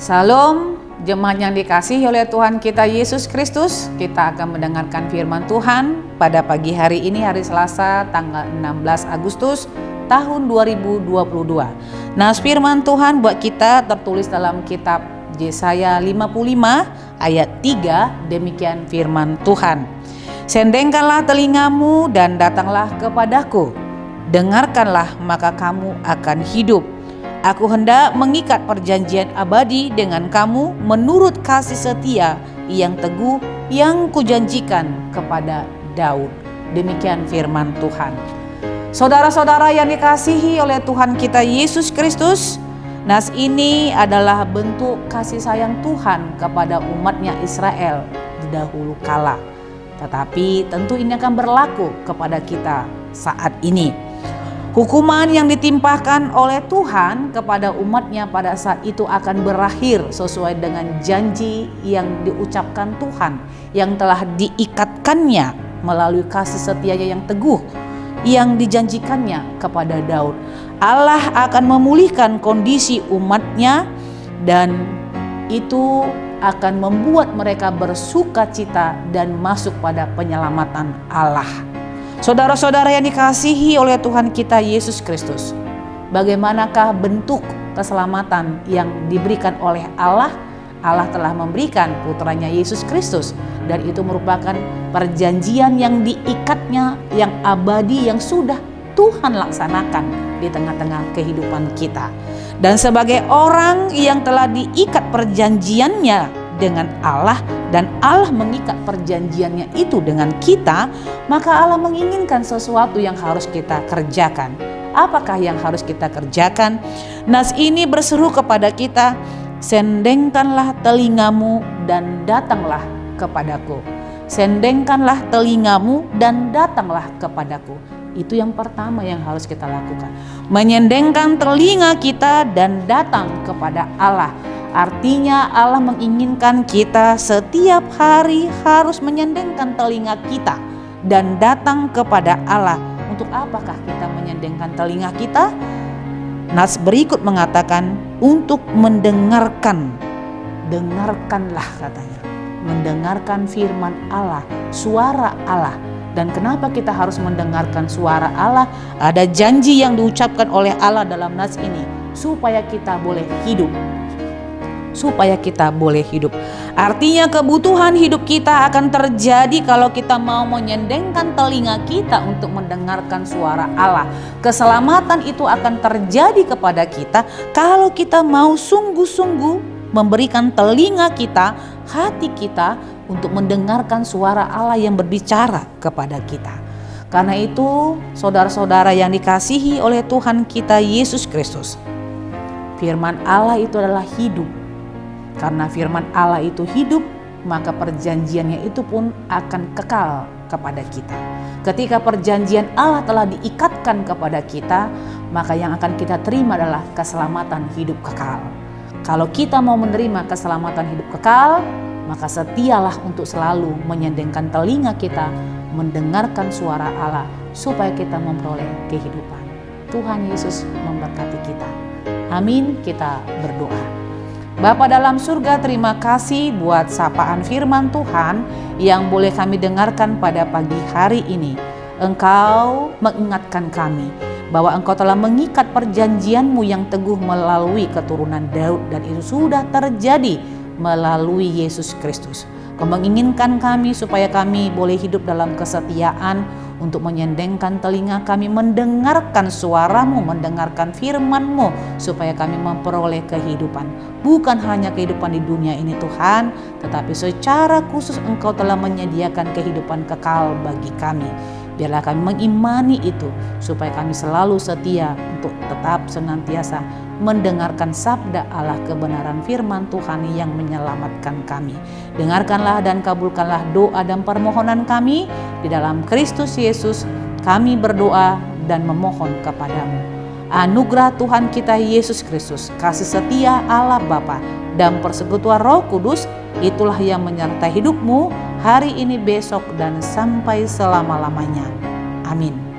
Salam, jemaat yang dikasihi oleh Tuhan kita Yesus Kristus. Kita akan mendengarkan firman Tuhan pada pagi hari ini, hari Selasa tanggal 16 Agustus tahun 2022. Nah, firman Tuhan buat kita tertulis dalam kitab Yesaya 55 ayat 3, demikian firman Tuhan. Sendengkanlah telingamu dan datanglah kepadaku. Dengarkanlah maka kamu akan hidup. Aku hendak mengikat perjanjian abadi dengan kamu menurut kasih setia yang teguh yang kujanjikan kepada Daud. Demikian firman Tuhan. Saudara-saudara yang dikasihi oleh Tuhan kita Yesus Kristus, nas ini adalah bentuk kasih sayang Tuhan kepada umatnya Israel di dahulu kala. Tetapi tentu ini akan berlaku kepada kita saat ini. Hukuman yang ditimpahkan oleh Tuhan kepada umatnya pada saat itu akan berakhir sesuai dengan janji yang diucapkan Tuhan, yang telah diikatkannya melalui kasih setianya yang teguh yang dijanjikannya kepada Daud. Allah akan memulihkan kondisi umatnya dan itu akan membuat mereka bersuka cita dan masuk pada penyelamatan Allah. Saudara-saudara yang dikasihi oleh Tuhan kita Yesus Kristus, bagaimanakah bentuk keselamatan yang diberikan oleh Allah? Allah telah memberikan putranya Yesus Kristus, dan itu merupakan perjanjian yang diikatnya, yang abadi, yang sudah Tuhan laksanakan di tengah-tengah kehidupan kita. Dan sebagai orang yang telah diikat perjanjiannya dengan Allah, dan Allah mengikat perjanjiannya itu dengan kita, maka Allah menginginkan sesuatu yang harus kita kerjakan. Apakah yang harus kita kerjakan? Nas ini berseru kepada kita, sendengkanlah telingamu dan datanglah kepadaku. Sendengkanlah telingamu dan datanglah kepadaku. Itu yang pertama yang harus kita lakukan. Menyendengkan telinga kita dan datang kepada Allah. Artinya Allah menginginkan kita setiap hari harus menyendengkan telinga kita dan datang kepada Allah. Untuk apakah kita menyendengkan telinga kita? Nas berikut mengatakan untuk mendengarkan. Dengarkanlah katanya. Mendengarkan firman Allah, suara Allah. Dan kenapa kita harus mendengarkan suara Allah? Ada janji yang diucapkan oleh Allah dalam nas ini supaya kita boleh hidup. Supaya kita boleh hidup. Artinya kebutuhan hidup kita akan terjadi kalau kita mau menyendengkan telinga kita untuk mendengarkan suara Allah. Keselamatan itu akan terjadi kepada kita kalau kita mau sungguh-sungguh memberikan telinga kita, hati kita untuk mendengarkan suara Allah yang berbicara kepada kita. Karena itu, saudara-saudara yang dikasihi oleh Tuhan kita Yesus Kristus, firman Allah itu adalah hidup. Karena firman Allah itu hidup, maka perjanjiannya itu pun akan kekal kepada kita. Ketika perjanjian Allah telah diikatkan kepada kita, maka yang akan kita terima adalah keselamatan hidup kekal. Kalau kita mau menerima keselamatan hidup kekal, maka setialah untuk selalu menyendengkan telinga kita, mendengarkan suara Allah, supaya kita memperoleh kehidupan. Tuhan Yesus memberkati kita. Amin. Kita berdoa. Bapa dalam surga, terima kasih buat sapaan firman Tuhan yang boleh kami dengarkan pada pagi hari ini. Engkau mengingatkan kami bahwa Engkau telah mengikat perjanjian-Mu yang teguh melalui keturunan Daud, dan itu sudah terjadi melalui Yesus Kristus. Kau menginginkan kami supaya kami boleh hidup dalam kesetiaan untuk menyendengkan telinga kami, mendengarkan suara-Mu, mendengarkan firman-Mu, supaya kami memperoleh kehidupan. Bukan hanya kehidupan di dunia ini Tuhan, tetapi secara khusus Engkau telah menyediakan kehidupan kekal bagi kami. Biarlah kami mengimani itu, supaya kami selalu setia untuk tetap senantiasa mendengarkan sabda Allah, kebenaran firman Tuhan yang menyelamatkan kami. Dengarkanlah dan kabulkanlah doa dan permohonan kami. Di dalam Kristus Yesus kami berdoa dan memohon kepadamu. Anugerah Tuhan kita Yesus Kristus, kasih setia Allah Bapa, dan persekutuan Roh Kudus, itulah yang menyertai hidupmu hari ini, besok, dan sampai selama-lamanya. Amin.